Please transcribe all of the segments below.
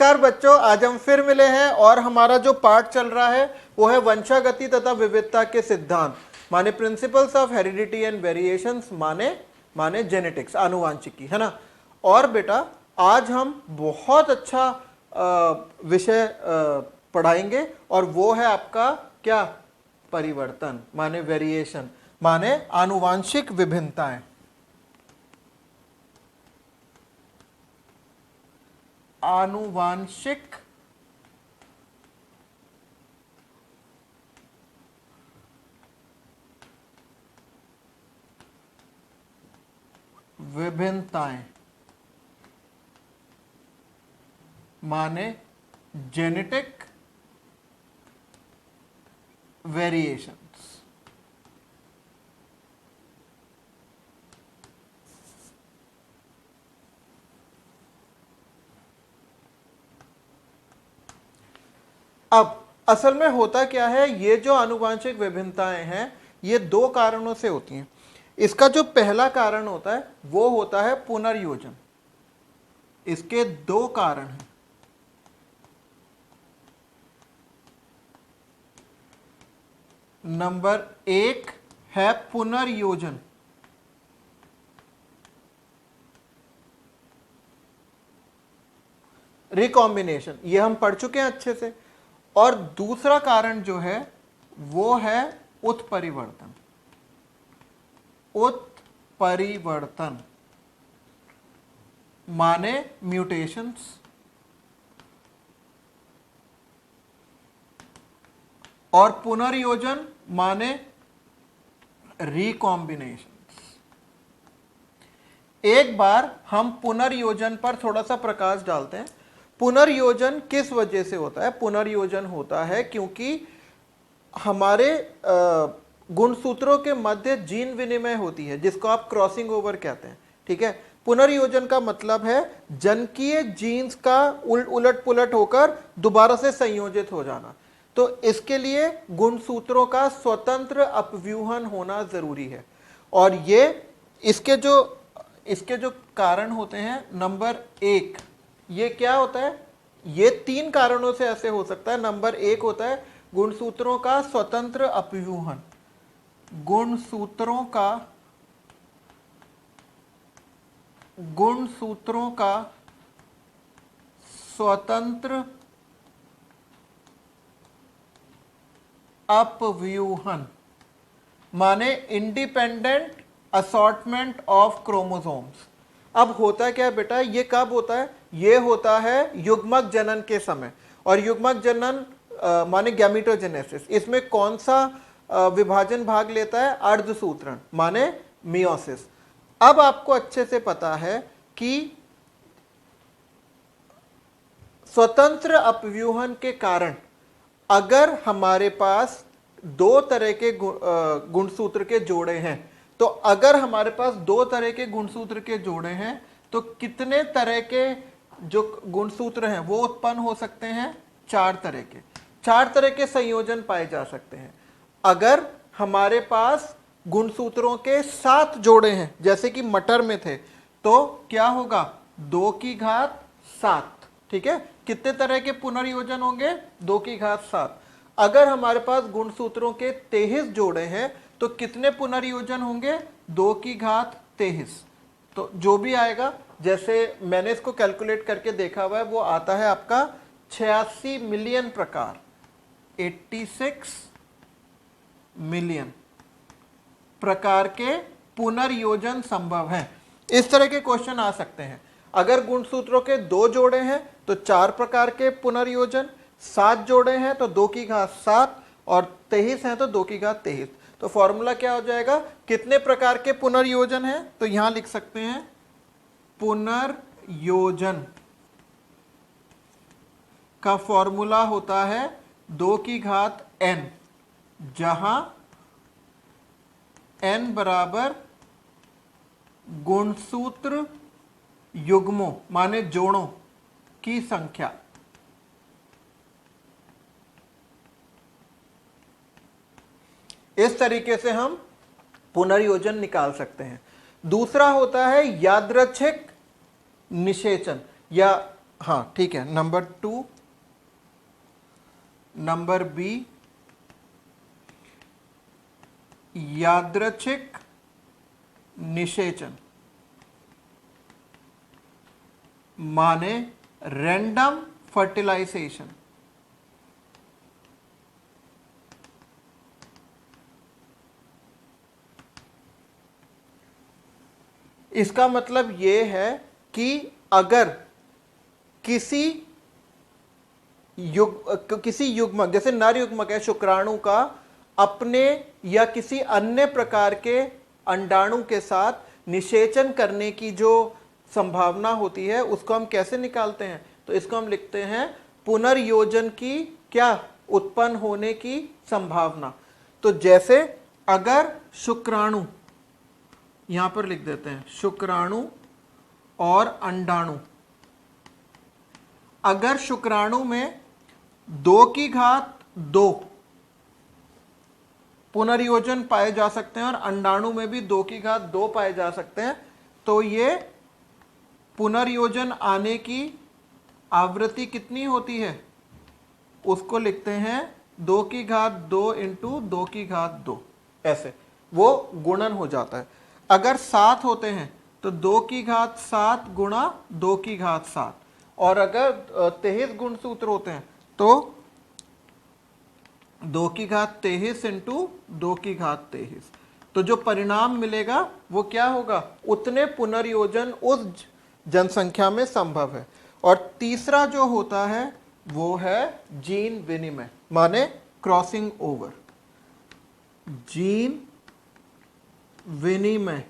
नमस्कार बच्चों, आज हम फिर मिले हैं और हमारा जो पाठ चल रहा है वो है वंशागति तथा विविधता के सिद्धांत, माने principles of heredity and variations, माने जेनेटिक्स, आनुवांशिकी, है ना। और बेटा आज हम बहुत अच्छा विषय पढ़ाएंगे और वो है आपका क्या, परिवर्तन, माने वेरिएशन, माने आनुवांशिक विभिन्नताएं। आनुवांशिक विभिन्नताएं माने जेनेटिक वेरिएशंस। अब असल में होता क्या है, ये जो आनुवांशिक विभिन्नताएं हैं ये दो कारणों से होती हैं। इसका जो पहला कारण होता है वो होता है पुनर्योजन। इसके दो कारण हैं। नंबर एक है पुनर्योजन, रिकॉम्बिनेशन, ये हम पढ़ चुके हैं अच्छे से। और दूसरा कारण जो है वो है उत्परिवर्तन। उत्परिवर्तन माने म्यूटेशंस, और पुनर्योजन माने रिकॉम्बिनेशंस। एक बार हम पुनर्योजन पर थोड़ा सा प्रकाश डालते हैं। पुनर्योजन किस वजह से होता है? पुनर्योजन होता है क्योंकि हमारे गुणसूत्रों के मध्य जीन विनिमय होती है, जिसको आप क्रॉसिंग ओवर कहते हैं, ठीक है। पुनर्योजन का मतलब है जन्कीय जीन्स का उलट पुलट होकर दोबारा से संयोजित हो जाना। तो इसके लिए गुणसूत्रों का स्वतंत्र अपव्यूहन होना जरूरी है। और ये इसके जो कारण होते हैं, नंबर एक, ये क्या होता है? ये तीन कारणों से ऐसे हो सकता है। नंबर एक होता है गुणसूत्रों का स्वतंत्र अपव्यूहन। गुणसूत्रों का स्वतंत्र अपव्यूहन माने इंडिपेंडेंट असॉर्टमेंट ऑफ क्रोमोसोम्स। अब होता क्या है बेटा, ये कब होता है? ये होता है युग्मक जनन के समय। और युग्मक जनन माने गैमेटोजेनेसिस, इसमें कौन सा विभाजन भाग लेता है? अर्धसूत्रण माने मियोसिस। अब आपको अच्छे से पता है कि स्वतंत्र अपव्यूहन के कारण अगर हमारे पास दो तरह के गुणसूत्र के जोड़े हैं, तो अगर हमारे पास दो तरह के गुणसूत्र के जोड़े हैं तो कितने तरह के जो गुणसूत्र हैं वो उत्पन्न हो सकते हैं? चार तरह के संयोजन पाए जा सकते हैं। अगर हमारे पास गुणसूत्रों के 7 जोड़े हैं, जैसे कि मटर में थे, तो क्या होगा? 2 की घात 7, ठीक है। कितने तरह के पुनर्योजन होंगे? 2 की घात 7। अगर हमारे पास गुणसूत्रों के 23 जोड़े हैं तो कितने पुनर्योजन होंगे? 2 की घात 23। तो जो भी आएगा, जैसे मैंने इसको कैलकुलेट करके देखा हुआ है, वो आता है आपका 86 मिलियन प्रकार, 86 मिलियन प्रकार के पुनर्योजन संभव हैं। इस तरह के क्वेश्चन आ सकते हैं। अगर गुणसूत्रों के 2 जोड़े हैं तो 4 प्रकार के पुनर्योजन, 7 जोड़े हैं तो 2 की घात 7, और 23 हैं तो 2 की घात 23। तो फॉर्मूला क्या हो जाएगा? कितने प्रकार के पुनर्योजन हैं? तो यहां लिख सकते हैं पुनर्योजन का फॉर्मूला होता है 2 की घात n, जहां n बराबर गुणसूत्र युग्मों माने जोड़ों की संख्या। इस तरीके से हम पुनर्योजन निकाल सकते हैं। दूसरा होता है यादृच्छिक निषेचन, या हाँ ठीक है, नंबर 2, नंबर बी यादृच्छिक निषेचन, माने रैंडम फर्टिलाइजेशन। इसका मतलब यह है कि अगर किसी युग्मक, जैसे नर युग्मक है शुक्राणु का, अपने या किसी अन्य प्रकार के अंडाणु के साथ निषेचन करने की जो संभावना होती है, उसको हम कैसे निकालते हैं? तो इसको हम लिखते हैं पुनर्योजन की क्या उत्पन्न होने की संभावना। तो जैसे अगर शुक्राणु, यहां पर लिख देते हैं शुक्राणु और अंडाणु, अगर शुक्राणु में 2 पुनर्योजन पाए जा सकते हैं और अंडाणु में भी 2 पाए जा सकते हैं, तो ये पुनर्योजन आने की आवृत्ति कितनी होती है? उसको लिखते हैं 2 इंटू 2, ऐसे वो गुणन हो जाता है। अगर 7 होते हैं तो 2 गुणा 2, और अगर 23 गुणसूत्र होते हैं तो 2 इंटू 2, तो जो परिणाम मिलेगा वो क्या होगा? उतने पुनर्योजन उस जनसंख्या में संभव है। और तीसरा जो होता है वो है जीन विनिमय, माने क्रॉसिंग ओवर। जीन विनिमय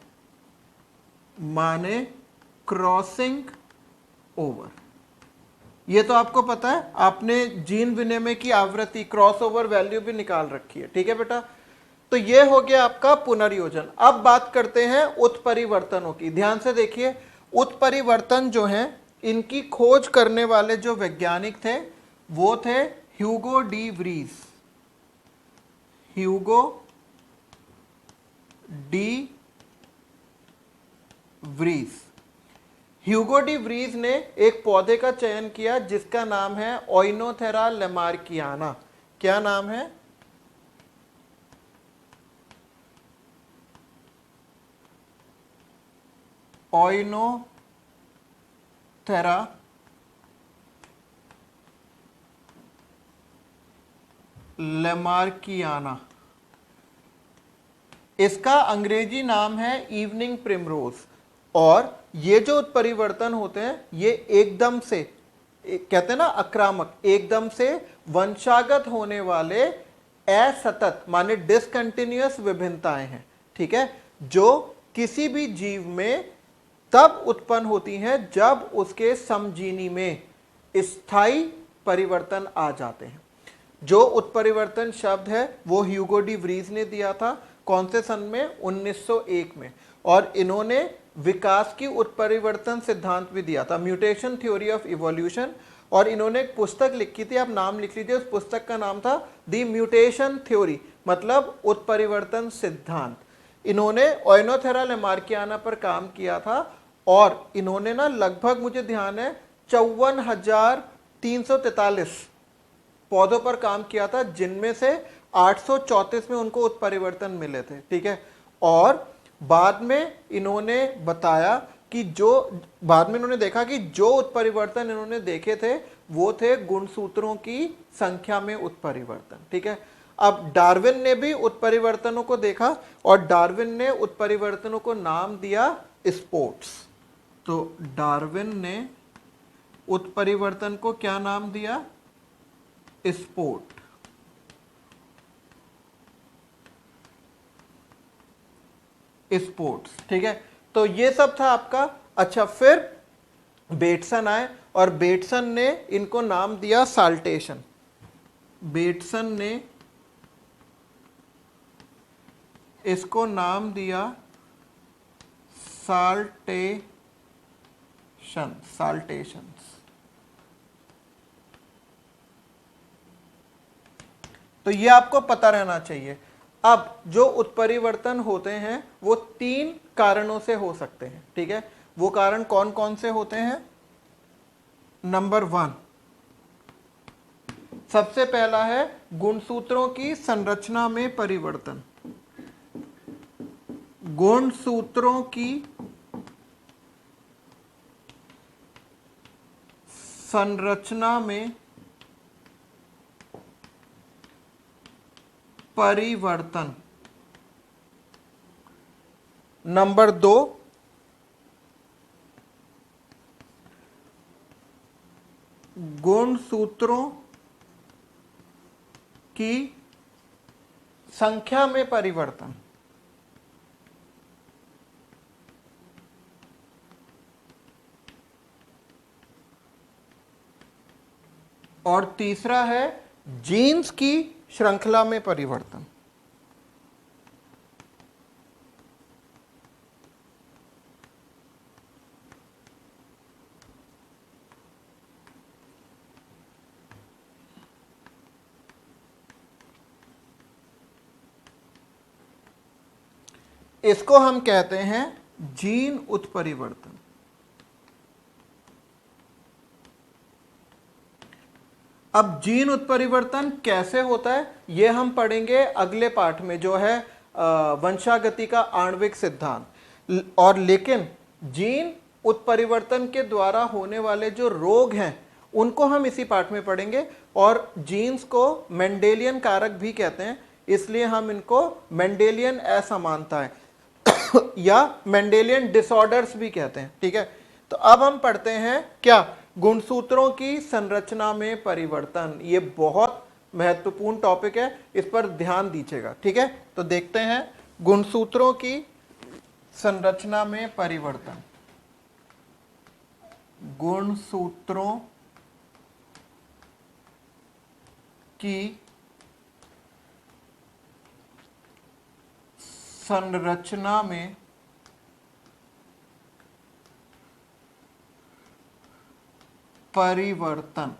माने क्रॉसिंग ओवर। ये तो आपको पता है, आपने जीन विनिमय की आवृत्ति क्रॉसओवर वैल्यू भी निकाल रखी है, ठीक है बेटा। तो ये हो गया आपका पुनर्योजन। अब बात करते हैं उत्परिवर्तनों की। ध्यान से देखिए, उत्परिवर्तन जो हैं, इनकी खोज करने वाले जो वैज्ञानिक थे वो थे Hugo de Vries. Hugo de Vries. Hugo de Vries ने एक पौधे का चयन किया जिसका नाम है ओइनोथेरा लैमार्कियाना। क्या नाम है? ओइनोथेरा लैमार्कियाना। इसका अंग्रेजी नाम है इवनिंग प्रिमरोज। और ये जो उत्परिवर्तन होते हैं ये एकदम से, कहते हैं ना आक्रामक, एकदम से वंशागत होने वाले असतत माने डिसकंटिन्यूअस विभिन्नताएं हैं, ठीक है, जो किसी भी जीव में तब उत्पन्न होती हैं जब उसके समजीनी में स्थायी परिवर्तन आ जाते हैं। जो उत्परिवर्तन शब्द है वो ह्यूगो डी व्रीज ने दिया था। कौन से सन में? 1901 में। और इन्होंने विकास की उत्परिवर्तन सिद्धांत भी दिया था, म्यूटेशन थ्योरी ऑफ इवोल्यूशन। और इन्होंने एक पुस्तक लिखी थी, आप नाम लिख लीजिए, उस पुस्तक का नाम था द म्यूटेशन थ्योरी, मतलब उत्परिवर्तन सिद्धांत। इन्होंने ओइनोथेरा लैमार्कियाना पर काम किया था और इन्होंने ना लगभग, मुझे ध्यान है, 54,343 पौधों पर काम किया था, जिनमें से 834 में उनको उत्परिवर्तन मिले थे, ठीक है। और बाद में इन्होंने बताया कि बाद में इन्होंने देखा कि जो उत्परिवर्तन इन्होंने देखे थे वो थे गुणसूत्रों की संख्या में उत्परिवर्तन, ठीक है। अब डार्विन ने भी उत्परिवर्तनों को देखा और डार्विन ने उत्परिवर्तनों को नाम दिया स्पोर्ट्स। तो डार्विन ने उत्परिवर्तन को क्या नाम दिया? स्पोर्ट। स्पोर्ट्स, ठीक है। तो ये सब था आपका। अच्छा, फिर बेटसन आए और बेटसन ने इनको नाम दिया साल्टेशन। बेटसन ने इसको नाम दिया साल्टेशंस। तो ये आपको पता रहना चाहिए। अब जो उत्परिवर्तन होते हैं वो 3 कारणों से हो सकते हैं, ठीक है। वो कारण कौन कौन से होते हैं? नंबर 1, सबसे पहला है गुणसूत्रों की संरचना में परिवर्तन। गुणसूत्रों की संरचना में परिवर्तन। नंबर 2, गुणसूत्रों की संख्या में परिवर्तन। और तीसरा है जीन्स की श्रृंखला में परिवर्तन। इसको हम कहते हैं जीन उत्परिवर्तन। अब जीन उत्परिवर्तन कैसे होता है यह हम पढ़ेंगे अगले पाठ में, जो है वंशागति का आणविक सिद्धांत। और लेकिन जीन उत्परिवर्तन के द्वारा होने वाले जो रोग हैं उनको हम इसी पाठ में पढ़ेंगे। और जीन्स को मेंडेलियन कारक भी कहते हैं, इसलिए हम इनको मेंडेलियन असमानताएं या मेंडेलियन डिसऑर्डर्स भी कहते हैं। ठीक है, तो अब हम पढ़ते हैं क्या, गुणसूत्रों की संरचना में परिवर्तन। ये बहुत महत्वपूर्ण टॉपिक है, इस पर ध्यान दीजिएगा। ठीक है, तो देखते हैं गुणसूत्रों की संरचना में परिवर्तन। गुणसूत्रों की संरचना में परिवर्तन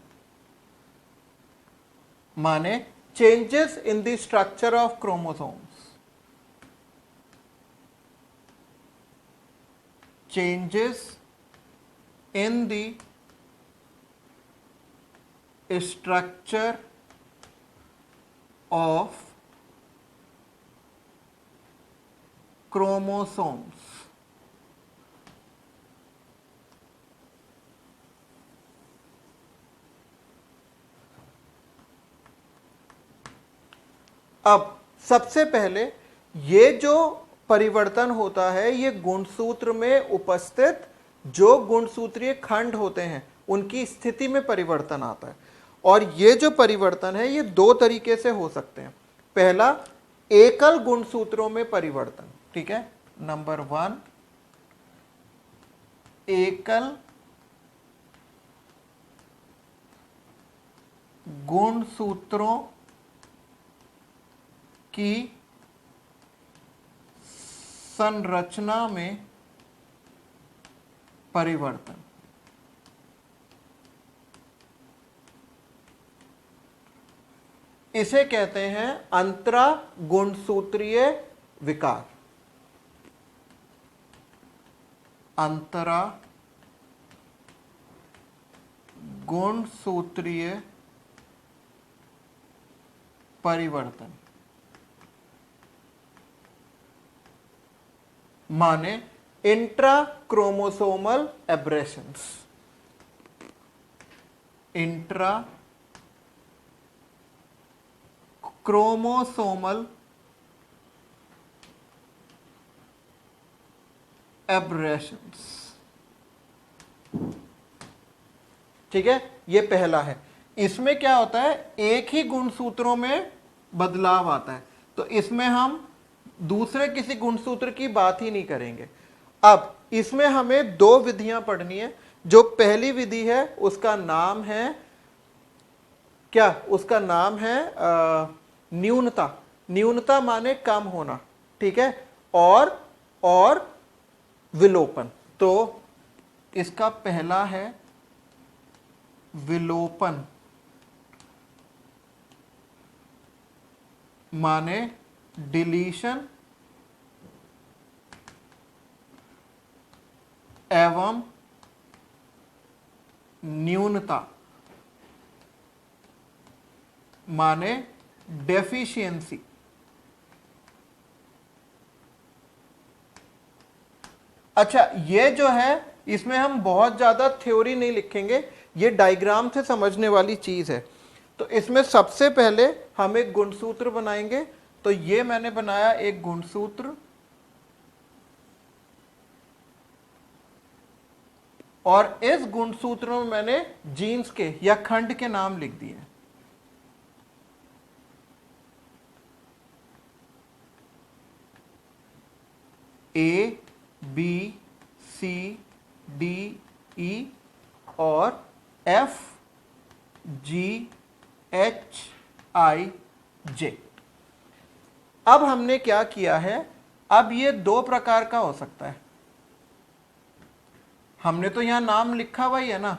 माने changes in the structure of chromosomes. Changes in the structure of chromosomes. अब सबसे पहले ये जो परिवर्तन होता है ये गुणसूत्र में उपस्थित जो गुणसूत्रीय खंड होते हैं उनकी स्थिति में परिवर्तन आता है। और ये जो परिवर्तन है ये दो तरीके से हो सकते हैं। पहला, एकल गुणसूत्रों में परिवर्तन। ठीक है, नंबर 1, एकल गुणसूत्रों की संरचना में परिवर्तन। इसे कहते हैं अंतरा गुणसूत्रीय विकार। अंतरा गुणसूत्रीय परिवर्तन माने intra chromosomal aberrations. Intra chromosomal aberrations. ठीक है, ये पहला है। इसमें क्या होता है, एक ही गुणसूत्रों में बदलाव आता है, तो इसमें हम दूसरे किसी गुणसूत्र की बात ही नहीं करेंगे। अब इसमें हमें दो विधियां पढ़नी है। जो पहली विधि है उसका नाम है क्या, उसका नाम है न्यूनता। न्यूनता माने कम होना। ठीक है, और विलोपन। तो इसका पहला है विलोपन माने डिलीशन एवं न्यूनता माने डेफिशिएंसी। अच्छा, ये जो है इसमें हम बहुत ज्यादा थ्योरी नहीं लिखेंगे, ये डायग्राम से समझने वाली चीज है। तो इसमें सबसे पहले हम एक गुणसूत्र बनाएंगे। तो ये मैंने बनाया एक गुणसूत्र, और इस गुणसूत्र में मैंने जीन्स के या खंड के नाम लिख दिए। A, B, C, D, E और F, G, H, I, J। अब हमने क्या किया है, अब ये दो प्रकार का हो सकता है। हमने तो यहां नाम लिखा हुआ ही है ना,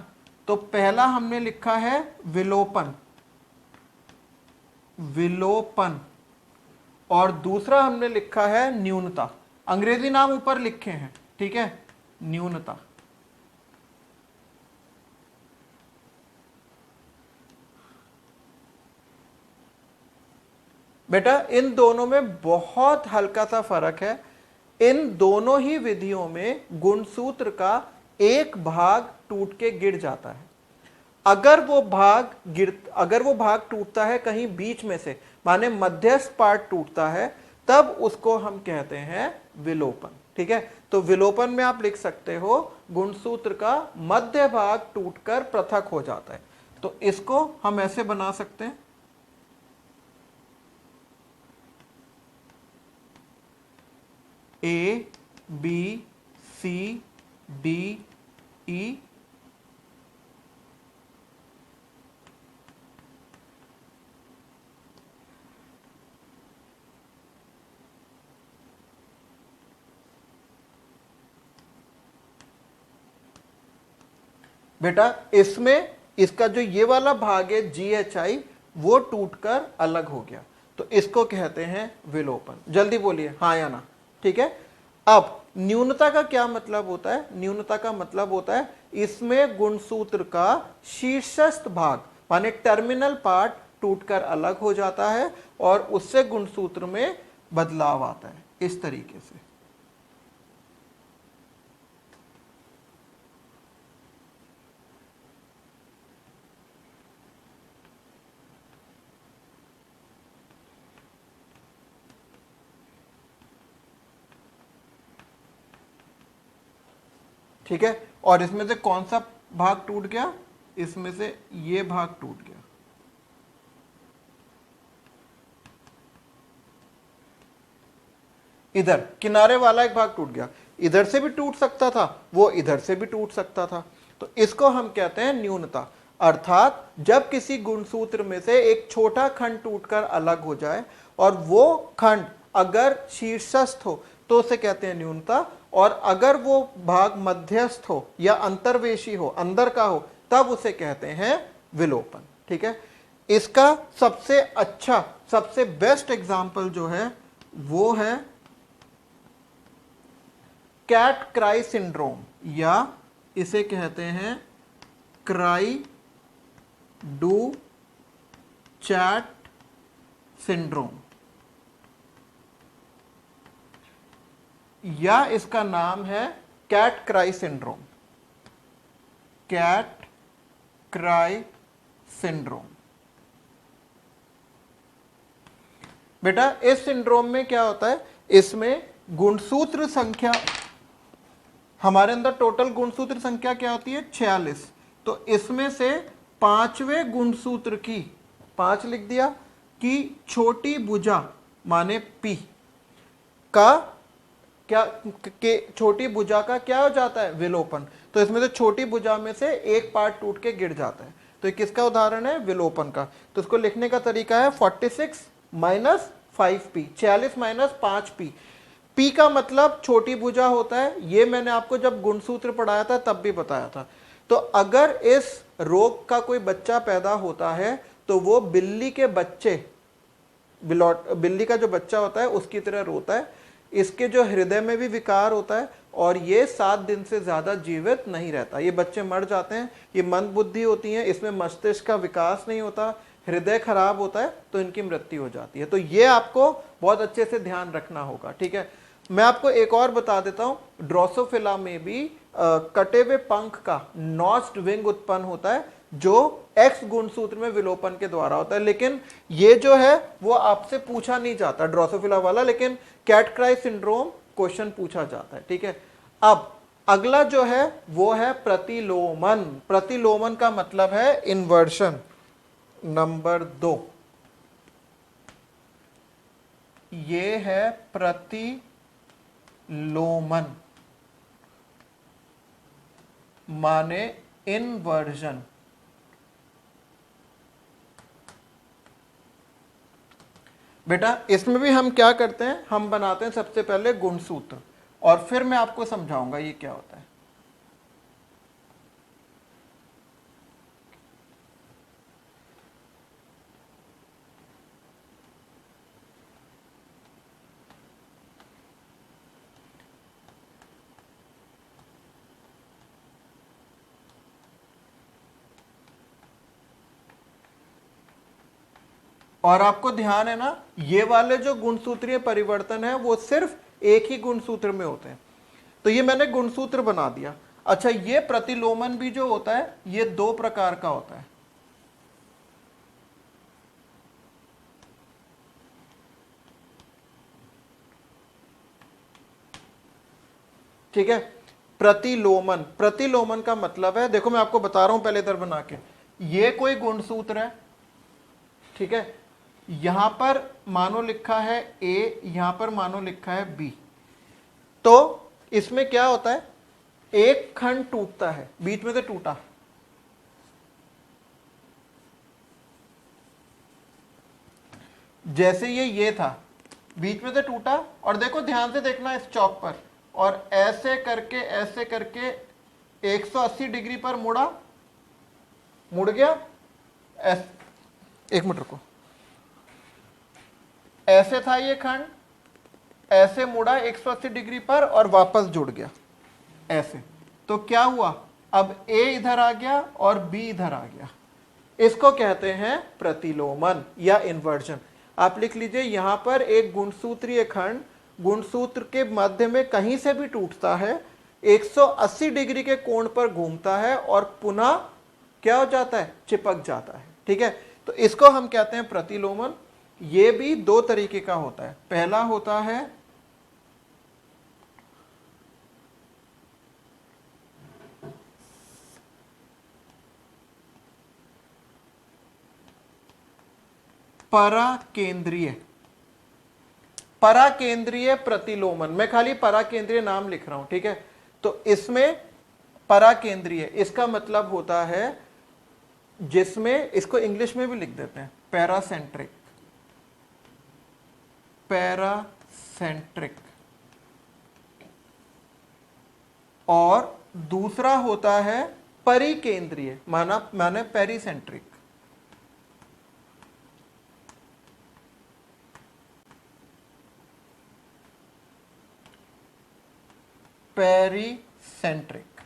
तो पहला हमने लिखा है विलोपन, विलोपन, और दूसरा हमने लिखा है न्यूनता। अंग्रेजी नाम ऊपर लिखे हैं, ठीक है, न्यूनता। बेटा इन दोनों में बहुत हल्का सा फर्क है। इन दोनों ही विधियों में गुणसूत्र का एक भाग टूट के गिर जाता है। अगर वो भाग टूटता है कहीं बीच में से, माने मध्यस्थ पार्ट टूटता है, तब उसको हम कहते हैं विलोपन। ठीक है, तो विलोपन में आप लिख सकते हो गुणसूत्र का मध्य भाग टूटकर पृथक हो जाता है। तो इसको हम ऐसे बना सकते हैं, A, B, C, D, E, बेटा इसमें इसका जो ये वाला भाग है GHI वो टूटकर अलग हो गया, तो इसको कहते हैं विलोपन। जल्दी बोलिए हाँ या ना। ठीक है, अब न्यूनता का क्या मतलब होता है? न्यूनता का मतलब होता है इसमें गुणसूत्र का शीर्षस्थ भाग माने टर्मिनल पार्ट टूटकर अलग हो जाता है और उससे गुणसूत्र में बदलाव आता है इस तरीके से। ठीक है, और इसमें से कौन सा भाग टूट गया? इसमें से ये भाग टूट गया। इधर किनारे वाला एक भाग टूट गया, इधर से भी टूट सकता था, वो इधर से भी टूट सकता था। तो इसको हम कहते हैं न्यूनता। अर्थात जब किसी गुणसूत्र में से एक छोटा खंड टूटकर अलग हो जाए और वो खंड अगर शीर्षस्थ हो तो उसे कहते हैं न्यूनता, और अगर वो भाग मध्यस्थ हो या अंतर्वेशी हो, अंदर का हो, तब उसे कहते हैं विलोपन। ठीक है, इसका सबसे अच्छा सबसे बेस्ट एग्जाम्पल जो है वो है कैट क्राई सिंड्रोम, या इसे कहते हैं क्राई डू चैट सिंड्रोम, या इसका नाम है cat cry syndrome. Cat cry syndrome. बेटा इस सिंड्रोम में क्या होता है, इसमें गुणसूत्र संख्या, हमारे अंदर टोटल गुणसूत्र संख्या क्या होती है? 46। तो इसमें से पांचवें गुणसूत्र की, 5 लिख दिया, कि छोटी भुजा माने P का क्या, के छोटी भुजा का क्या हो जाता है? विलोपन। तो इसमें से छोटी भुजा में से एक पार्ट टूट के गिर जाता है। तो ये किसका उदाहरण है? विलोपन का। तो इसको लिखने का तरीका है 46 minus 5P, 46 minus 5P। P का मतलब छोटी भुजा होता है, ये मैंने आपको जब गुणसूत्र पढ़ाया था तब भी बताया था। तो अगर इस रोग का कोई बच्चा पैदा होता है तो वो बिल्ली के बच्चे, बिल्ली का जो बच्चा होता है उसकी तरह रोता है, इसके जो हृदय में भी विकार होता है और ये 7 दिन से ज्यादा जीवित नहीं रहता। ये बच्चे मर जाते हैं, ये मंद बुद्धि होती है, इसमें मस्तिष्क का विकास नहीं होता, हृदय खराब होता है, तो इनकी मृत्यु हो जाती है। तो ये आपको बहुत अच्छे से ध्यान रखना होगा, ठीक है। मैं आपको एक और बता देता हूं, ड्रोसोफिला में भी कटे हुए पंख का नॉच्ड विंग उत्पन्न होता है, जो एक्स गुणसूत्र में विलोपन के द्वारा होता है। लेकिन ये जो है वो आपसे पूछा नहीं जाता ड्रोसोफिला वाला, लेकिन कैटक्राई सिंड्रोम क्वेश्चन पूछा जाता है, ठीक है। अब अगला जो है वो है प्रतिलोमन। प्रतिलोमन का मतलब है इन्वर्शन। नंबर 2 ये है प्रतिलोमन, माने इन्वर्जन। बेटा इसमें भी हम क्या करते हैं, हम बनाते हैं सबसे पहले गुणसूत्र, और फिर मैं आपको समझाऊंगा ये क्या होता है। और आपको ध्यान है ना, ये वाले जो गुणसूत्रीय परिवर्तन है वो सिर्फ एक ही गुणसूत्र में होते हैं। तो ये मैंने गुणसूत्र बना दिया। अच्छा, ये प्रतिलोमन भी जो होता है ये 2 प्रकार का होता है। ठीक है, प्रतिलोमन। प्रतिलोमन का मतलब है, देखो मैं आपको बता रहा हूं पहले इधर बना के, ये कोई गुणसूत्र है, ठीक है। यहां पर मानो लिखा है ए, यहां पर मानो लिखा है बी। तो इसमें क्या होता है, एक खंड टूटता है, बीच में से टूटा, जैसे ये था, बीच में से टूटा, और देखो ध्यान से देखना इस चौक पर, और ऐसे करके 180 डिग्री पर मुड़ गया। एक मिनट रुको, ऐसे था ये खंड, ऐसे मुड़ा 180 डिग्री पर और वापस जुड़ गया ऐसे। तो क्या हुआ, अब ए इधर आ गया और बी इधर आ गया। इसको कहते हैं प्रतिलोमन या इन्वर्जन। आप लिख लीजिए, यहां पर एक गुणसूत्रीय खंड गुणसूत्र के मध्य में कहीं से भी टूटता है, 180 डिग्री के कोण पर घूमता है और पुनः क्या हो जाता है, चिपक जाता है, ठीक है। तो इसको हम कहते हैं प्रतिलोमन। ये भी 2 तरीके का होता है। पहला होता है पराकेंद्रीय। पराकेंद्रीय प्रतिलोमन, मैं खाली पराकेंद्रीय नाम लिख रहा हूं, ठीक है। तो इसमें पराकेंद्रीय, इसका मतलब होता है जिसमें, इसको इंग्लिश में भी लिख देते हैं पैरासेंट्रिक। पैरासेंट्रिक। और दूसरा होता है परिकेंद्रीय, माने पेरीसेंट्रिक। पेरीसेंट्रिक,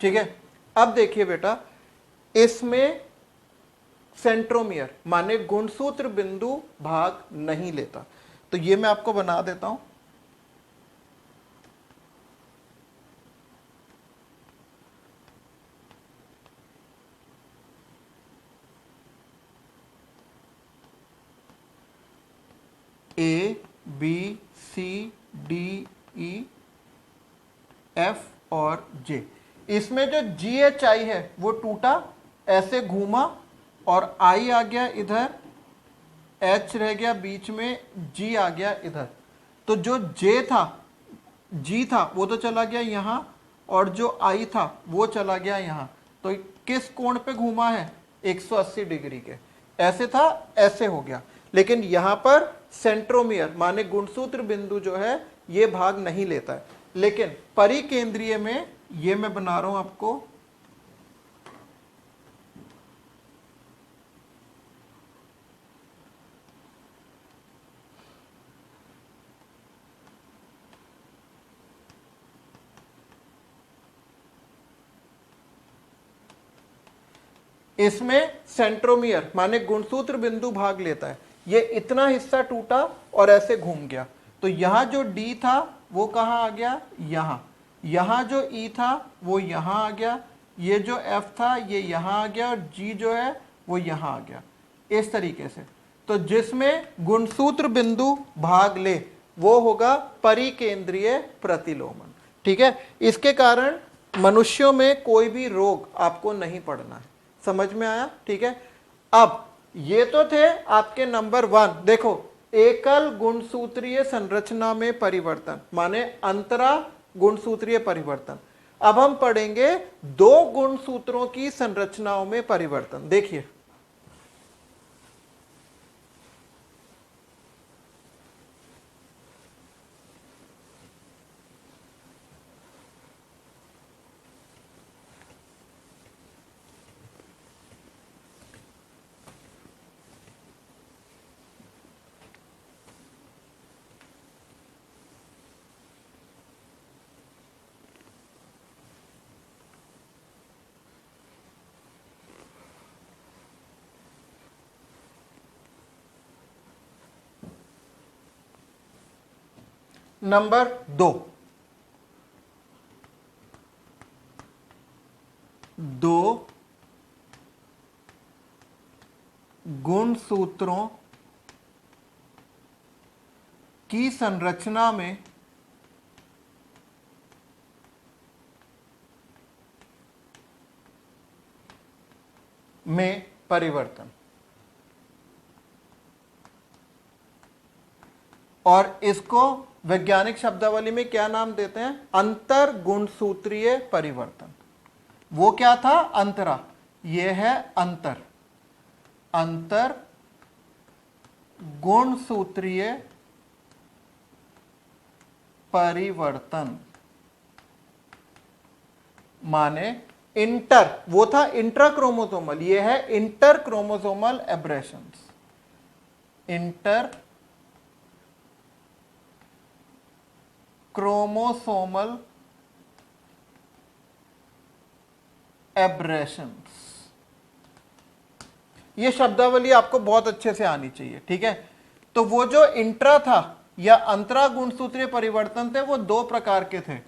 ठीक है। अब देखिए बेटा, इसमें सेंट्रोमियर माने गुणसूत्र बिंदु भाग नहीं लेता। तो ये मैं आपको बना देता हूं, A B C D E F और जे। इसमें जो जी एच आई है वो टूटा, ऐसे घूमा और आई आ गया इधर, एच रह गया बीच में, जी आ गया इधर। तो जो जे था, जी था, वो तो चला गया यहां, और जो आई था वो चला गया यहां। तो किस कोण पे घूमा है, 180 डिग्री के। ऐसे था, ऐसे हो गया। लेकिन यहां पर सेंट्रोमियर माने गुणसूत्र बिंदु जो है ये भाग नहीं लेता है। लेकिन परिकेंद्रीय में ये मैं बना रहा हूं आपको, इसमें सेंट्रोमियर माने गुणसूत्र बिंदु भाग लेता है, ये इतना हिस्सा टूटा और ऐसे घूम गया, तो यहां जो डी था वो कहां आ गया, यहां, यहां जो ई था वो यहां आ गया, ये जो एफ था ये यहां आ गया, और जी जो है वो यहां आ गया, इस तरीके से। तो जिसमें गुणसूत्र बिंदु भाग ले वो होगा परिकेंद्रीय प्रतिलोमन। ठीक है, इसके कारण मनुष्यों में कोई भी रोग आपको नहीं पड़ना है। समझ में आया? ठीक है, अब ये तो थे आपके नंबर 1। देखो, एकल गुणसूत्रीय संरचना में परिवर्तन माने अंतरा गुणसूत्रीय परिवर्तन। अब हम पढ़ेंगे 2 गुणसूत्रों की संरचनाओं में परिवर्तन। देखिए, नंबर 2, 2 गुणसूत्रों की संरचना में परिवर्तन, और इसको वैज्ञानिक शब्दावली में क्या नाम देते हैं, अंतर गुणसूत्रीय परिवर्तन। वो क्या था, अंतरा, ये है अंतर, अंतर गुणसूत्रीय परिवर्तन माने इंटर, वो था इंट्रा क्रोमोसोमल, ये है inter chromosomal aberrations, inter chromosomal aberrations. ये शब्दावली आपको बहुत अच्छे से आनी चाहिए। ठीक है, तो वो जो इंट्रा था या अंतरा गुणसूत्रीय परिवर्तन थे वो 2 प्रकार के थे,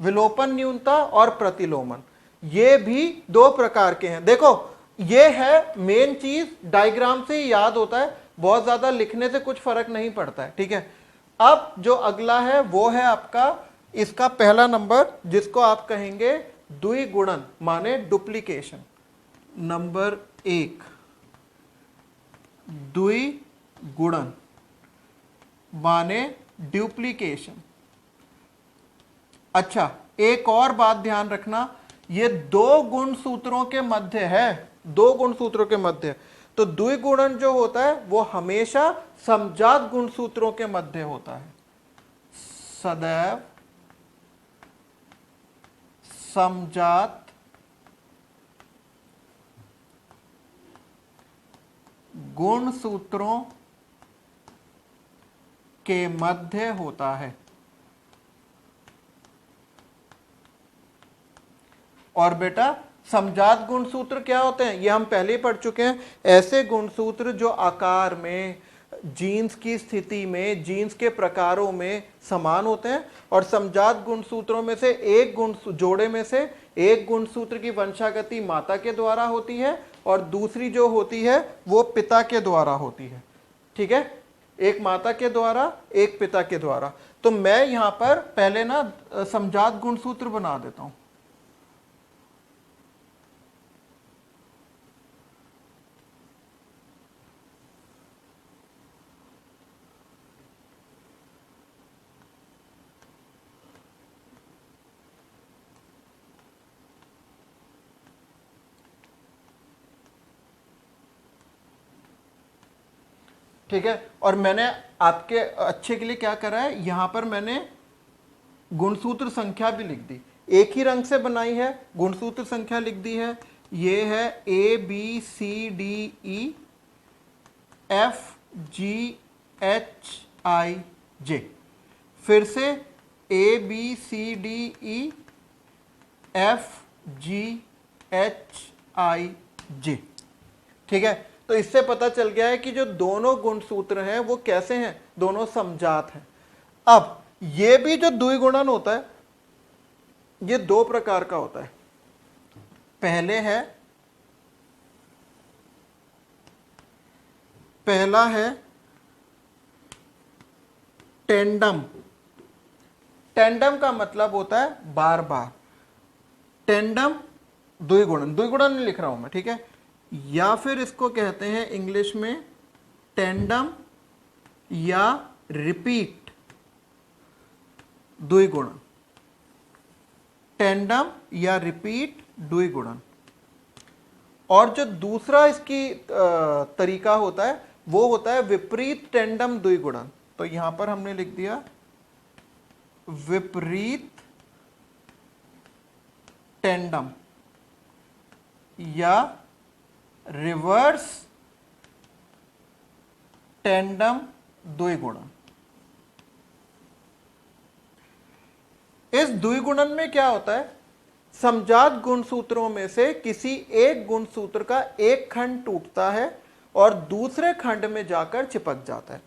विलोपन न्यूनता और प्रतिलोमन। ये भी 2 प्रकार के हैं। देखो, ये है मेन चीज, डायग्राम से ही याद होता है, बहुत ज्यादा लिखने से कुछ फर्क नहीं पड़ता है। ठीक है, अब जो अगला है वो है आपका इसका पहला नंबर, जिसको आप कहेंगे द्विगुणन माने डुप्लीकेशन। नंबर 1, द्विगुणन माने डुप्लीकेशन। अच्छा, एक और बात ध्यान रखना, ये 2 गुणसूत्रों के मध्य है, 2 गुणसूत्रों के मध्य। तो द्विगुणन जो होता है वो हमेशा समजात गुणसूत्रों के मध्य होता है, सदैव समजात गुणसूत्रों के मध्य होता है। और बेटा, समजात गुणसूत्र क्या होते हैं, ये हम पहले ही पढ़ चुके हैं, ऐसे गुणसूत्र जो आकार में, जीन्स की स्थिति में, जीन्स के प्रकारों में समान होते हैं। और समजात गुणसूत्रों में से एक जोड़े में से एक गुणसूत्र की वंशागति माता के द्वारा होती है और दूसरी जो होती है वो पिता के द्वारा होती है। ठीक है, एक माता के द्वारा, एक पिता के द्वारा। तो मैं यहां पर पहले ना समजात गुणसूत्र बना देता हूं। ठीक है, और मैंने आपके अच्छे के लिए क्या करा है, यहां पर मैंने गुणसूत्र संख्या भी लिख दी, एक ही रंग से बनाई है, गुणसूत्र संख्या लिख दी है। ये है ABCDEFGHIJ, फिर से ABCDEFGHIJ। ठीक है, तो इससे पता चल गया है कि जो दोनों गुणसूत्र हैं वो कैसे हैं, दोनों समजात हैं। अब ये भी जो द्विगुणन होता है ये दो प्रकार का होता है। पहला है टेंडम। टेंडम का मतलब होता है बार बार। टेंडम द्विगुणन, द्विगुणन नहीं लिख रहा हूं मैं, ठीक है। या फिर इसको कहते हैं इंग्लिश में टेंडम या रिपीट द्विगुणन। टेंडम या रिपीट द्विगुणन। और जो दूसरा इसकी तरीका होता है वो होता है विपरीत टेंडम द्विगुणन। तो यहां पर हमने लिख दिया विपरीत टेंडम या रिवर्स टेंडम द्विगुणन। इस द्विगुणन में क्या होता है, समजात गुणसूत्रों में से किसी एक गुणसूत्र का एक खंड टूटता है और दूसरे खंड में जाकर चिपक जाता है।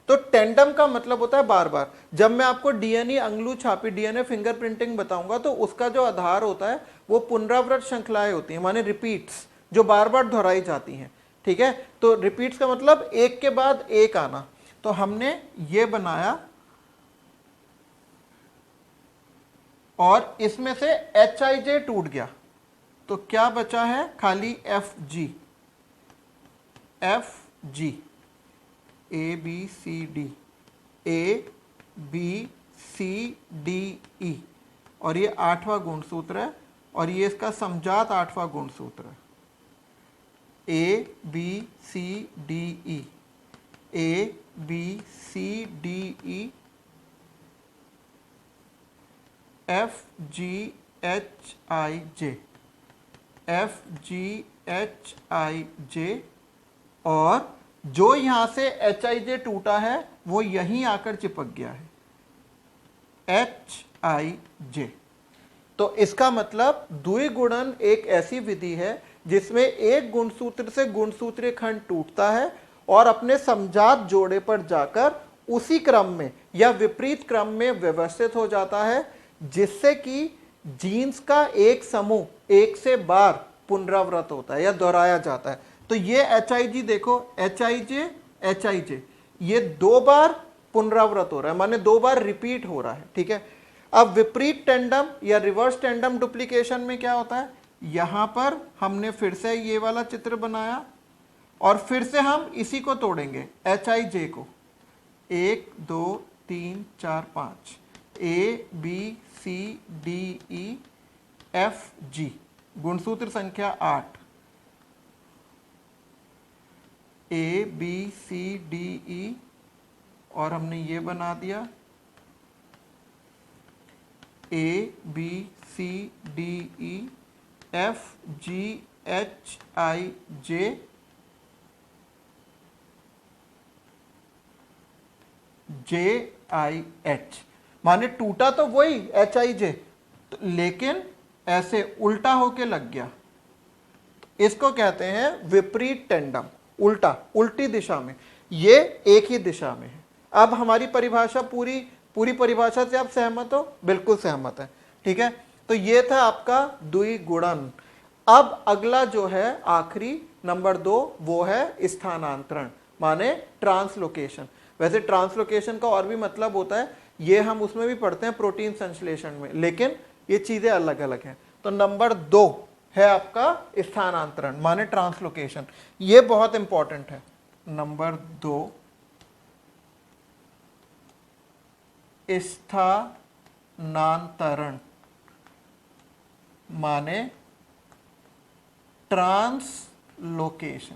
तो टेंडम का मतलब होता है बार बार। जब मैं आपको डीएनए अंगुली छापी, डीएनए फिंगरप्रिंटिंग बताऊंगा तो उसका जो आधार होता है वो पुनरावृत्त श्रृंखलाएं होती हैं, माने रिपीट्स, जो बार बार दोहराई जाती हैं। ठीक है, तो रिपीट्स का मतलब एक के बाद एक आना। तो हमने ये बनाया और इसमें से HIJ टूट गया तो क्या बचा है, खाली FG। ABCD, ABCDE, और ये 8वां गुणसूत्र है और ये इसका समजात 8वां गुणसूत्र है। ABCDE, ABCDE, FGHIJ, FGHIJ, और जो यहां से HIJ टूटा है वो यहीं आकर चिपक गया है, HIJ। तो इसका मतलब द्विगुणन एक ऐसी विधि है जिसमें एक गुणसूत्र से गुणसूत्रीय खंड टूटता है और अपने समजात जोड़े पर जाकर उसी क्रम में या विपरीत क्रम में व्यवस्थित हो जाता है, जिससे कि जीन्स का एक समूह एक से बार पुनरावृत होता है या दोहराया जाता है। तो ये HIJ देखो, HIJ, ये 2 बार पुनरावृत हो रहा है, माने 2 बार रिपीट हो रहा है। ठीक है, अब विपरीत टेंडम या रिवर्स टेंडम डुप्लीकेशन में क्या होता है, यहां पर हमने फिर से ये वाला चित्र बनाया और फिर से हम इसी को तोड़ेंगे, HIJ को। 1 2 3 4 5, ABCDE FG, गुणसूत्र संख्या 8, ABCDE, और हमने ये बना दिया ABCDE FGHIJ JIH, माने टूटा तो वही HIJ, लेकिन ऐसे उल्टा होके लग गया। इसको कहते हैं विपरीत टेंडम, उल्टा, उल्टी दिशा में, ये एक ही दिशा में है। अब हमारी परिभाषा पूरी परिभाषा से आप सहमत हो? बिल्कुल सहमत है। ठीक है, तो ये था आपका द्विगुणन। अब अगला जो है आखिरी नंबर 2, वो है स्थानांतरण, माने ट्रांसलोकेशन। वैसे ट्रांसलोकेशन का और भी मतलब होता है, ये हम उसमें भी पढ़ते हैं प्रोटीन संश्लेषण में, लेकिन ये चीजें अलग अलग हैं। तो नंबर 2 है आपका स्थानांतरण, माने ट्रांसलोकेशन। ये बहुत इंपॉर्टेंट है। नंबर 2 स्थानांतरण, माने ट्रांसलोकेशन।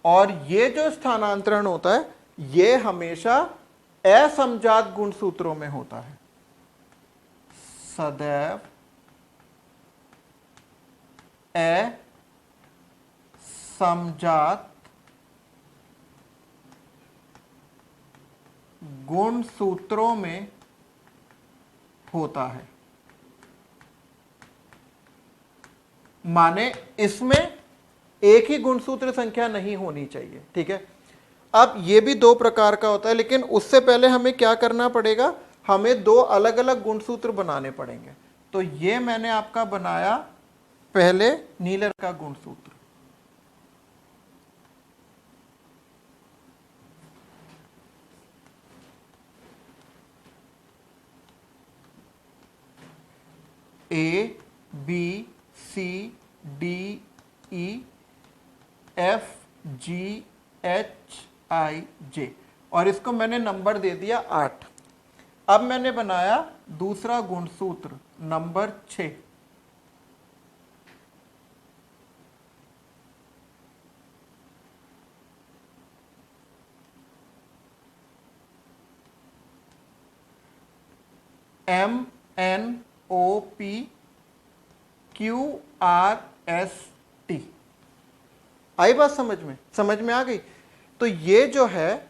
और ये जो स्थानांतरण होता है ये हमेशा असमजात गुणसूत्रों में होता है, सदैव असमजात गुणसूत्रों में होता है। माने इसमें एक ही गुणसूत्र संख्या नहीं होनी चाहिए। ठीक है, अब ये भी दो प्रकार का होता है, लेकिन उससे पहले हमें क्या करना पड़ेगा, हमें दो अलग अलग गुणसूत्र बनाने पड़ेंगे। तो ये मैंने आपका बनाया पहले नीले रंग का गुणसूत्र, A B C D E F G H I J, और इसको मैंने नंबर दे दिया 8। अब मैंने बनाया दूसरा गुणसूत्र number 6। M N O P Q R S T. आई बात समझ में? समझ में आ गई? तो ये जो है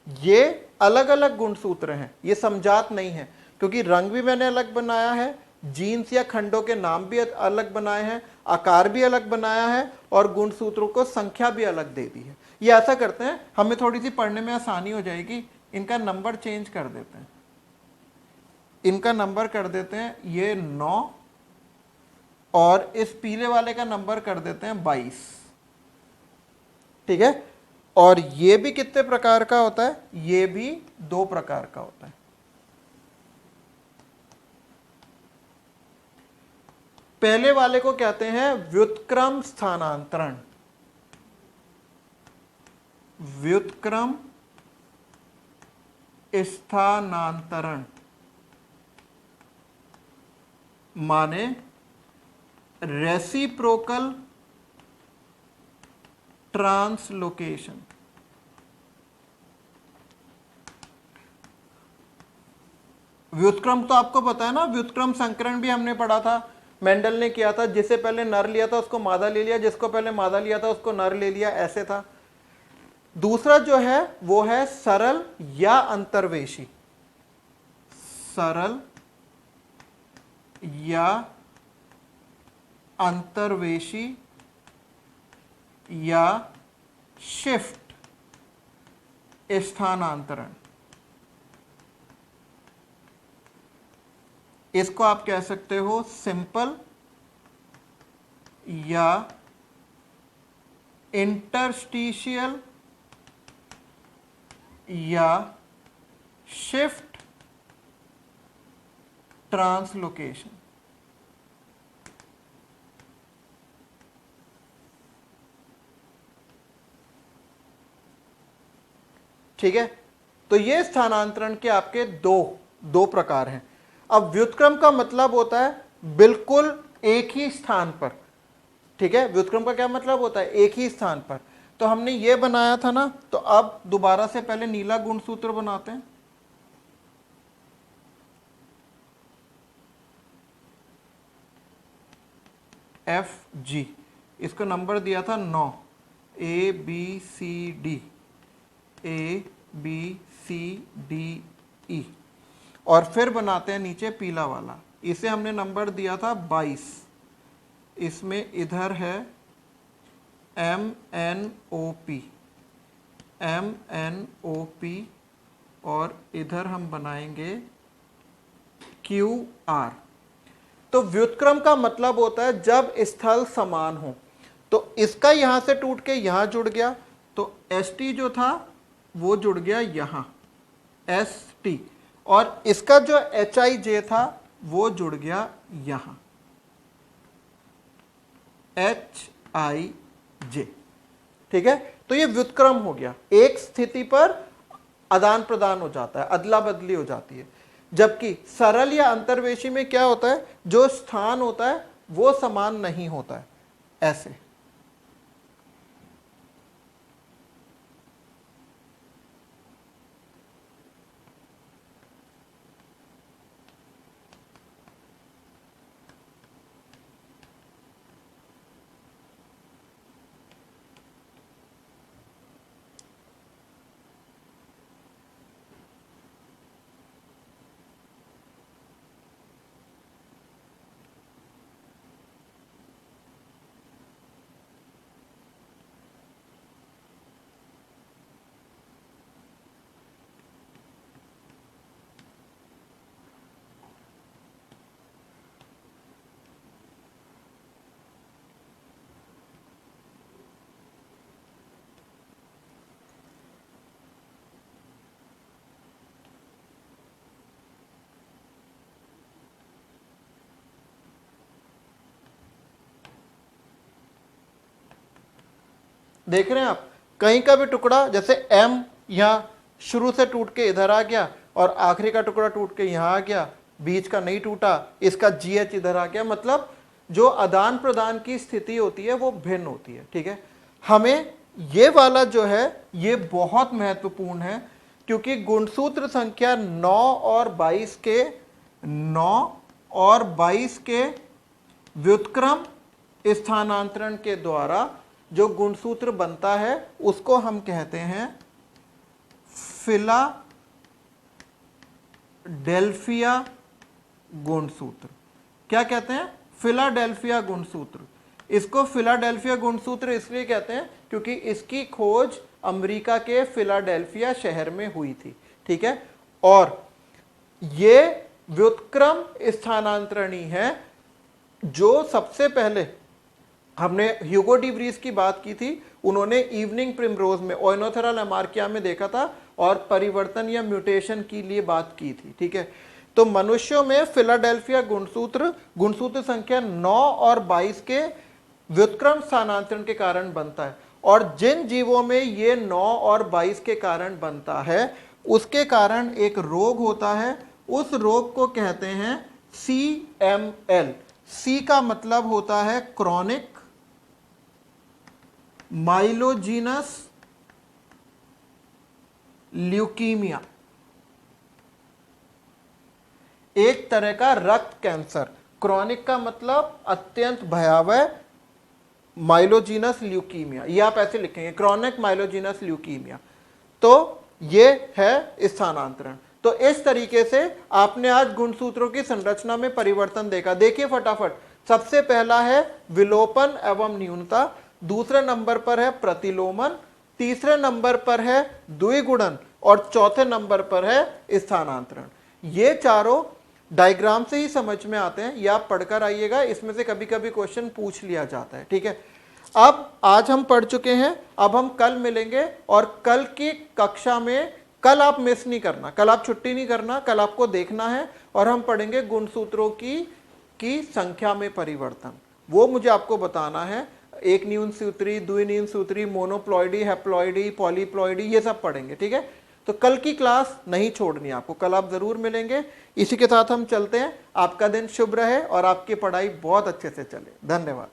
ये अलग अलग गुणसूत्र हैं, ये समझात नहीं है, क्योंकि रंग भी मैंने अलग बनाया है, जीन्स या खंडों के नाम भी अलग बनाए हैं, आकार भी अलग बनाया है, और गुणसूत्रों को संख्या भी अलग दे दी है। ये ऐसा करते हैं, हमें थोड़ी सी पढ़ने में आसानी हो जाएगी, इनका नंबर चेंज कर देते हैं। इनका नंबर कर देते हैं ये 9, और इस पीले वाले का नंबर कर देते हैं 22। ठीक है, और ये भी कितने प्रकार का होता है, ये भी 2 प्रकार का होता है। पहले वाले को कहते हैं व्युत्क्रम स्थानांतरण। व्युत्क्रम स्थानांतरण माने रेसिप्रोकल ट्रांसलोकेशन। व्युत्क्रम तो आपको पता है ना, व्युत्क्रम संकरण भी हमने पढ़ा था, मेंडल ने किया था, जिससे पहले नर लिया था उसको मादा ले लिया, जिसको पहले मादा लिया था उसको नर ले लिया, ऐसे था। दूसरा जो है वो है सरल या अंतर्वेशी। सरल या अंतर्वेशी या शिफ्ट स्थानांतरण। इसको आप कह सकते हो सिंपल या इंटरस्टिशियल या शिफ्ट ट्रांसलोकेशन। ठीक है, तो ये स्थानांतरण के आपके दो प्रकार हैं। अब व्युत्क्रम का मतलब होता है बिल्कुल एक ही स्थान पर। ठीक है, व्युत्क्रम का क्या मतलब होता है, एक ही स्थान पर। तो हमने ये बनाया था ना, तो अब दोबारा से पहले नीला गुणसूत्र बनाते हैं। एफ जी, इसको नंबर दिया था 9, A B C D, A B C D E, और फिर बनाते हैं नीचे पीला वाला, इसे हमने नंबर दिया था 22। इसमें इधर है M N O P, M N O P, और इधर हम बनाएंगे क्यू आर। तो व्युत्क्रम का मतलब होता है जब स्थल समान हो। तो इसका यहां से टूट के यहां जुड़ गया, तो एस टी जो था वो जुड़ गया यहां, एस टी, और इसका जो एच आई जे था वो जुड़ गया यहां, एच आई जे। ठीक है, तो ये व्युत्क्रम हो गया, एक स्थिति पर आदान प्रदान हो जाता है, अदला बदली हो जाती है। जबकि सरल या अंतर्वेशी में क्या होता है, जो स्थान होता है वो समान नहीं होता है, ऐसे। देख रहे हैं आप, कहीं का भी टुकड़ा जैसे m यहाँ शुरू से टूट के इधर आ गया और आखिरी का टुकड़ा टूट के यहाँ आ गया, बीच का नहीं टूटा, इसका GH इधर आ गया, मतलब जो आदान प्रदान की स्थिति होती है वो भिन्न होती है। ठीक है, हमें ये वाला जो है ये बहुत महत्वपूर्ण है, क्योंकि गुणसूत्र संख्या 9 और 22 के व्युत्क्रम स्थानांतरण के द्वारा जो गुणसूत्र बनता है उसको हम कहते हैं फिलाडेल्फिया गुणसूत्र। क्या कहते हैं? फिलाडेल्फिया गुणसूत्र। इसको फिलाडेल्फिया गुणसूत्र इसलिए कहते हैं क्योंकि इसकी खोज अमेरिका के फिलाडेल्फिया शहर में हुई थी। ठीक है, और ये व्युत्क्रम स्थानांतरणी है जो सबसे पहले हमने ह्यूगो डी व्रीज की बात की थी, उन्होंने इवनिंग प्रिमरोज में ओइनोथेरा लैमार्किया में देखा था और परिवर्तन या म्यूटेशन के लिए बात की थी। ठीक है, तो मनुष्यों में फिलाडेल्फिया गुणसूत्र संख्या 9 और 22 के व्युत्क्रम स्थानांतरण के कारण बनता है, और जिन जीवों में ये 9 और 22 के कारण बनता है उसके कारण एक रोग होता है, उस रोग को कहते हैं CML। C का मतलब होता है क्रॉनिक माइलोजीनस ल्यूकीमिया, एक तरह का रक्त कैंसर। क्रॉनिक का मतलब अत्यंत भयावह, माइलोजीनस ल्यूकीमिया, ये आप ऐसे लिखेंगे क्रॉनिक माइलोजीनस ल्यूकीमिया। तो ये है स्थानांतरण। तो इस तरीके से आपने आज गुणसूत्रों की संरचना में परिवर्तन देखा। देखिए फटाफट, सबसे पहला है विलोपन एवं न्यूनता, दूसरे नंबर पर है प्रतिलोमन, तीसरे नंबर पर है द्विगुणन और चौथे नंबर पर है स्थानांतरण। ये चारों डायग्राम से ही समझ में आते हैं, या आप पढ़कर आइएगा, इसमें से कभी कभी क्वेश्चन पूछ लिया जाता है। ठीक है, अब आज हम पढ़ चुके हैं, अब हम कल मिलेंगे और कल की कक्षा में, कल आप मिस नहीं करना, कल आप छुट्टी नहीं करना, कल आपको देखना है और हम पढ़ेंगे गुणसूत्रों की संख्या में परिवर्तन। वो मुझे आपको बताना है, एक न्यून सूत्री, द्विन्यून सूत्री, मोनोप्लॉइडी, हैप्लॉइडी, पॉलीप्लॉइडी, ये सब पढ़ेंगे। ठीक है, तो कल की क्लास नहीं छोड़नी आपको, कल आप जरूर मिलेंगे। इसी के साथ हम चलते हैं। आपका दिन शुभ रहे और आपकी पढ़ाई बहुत अच्छे से चले। धन्यवाद।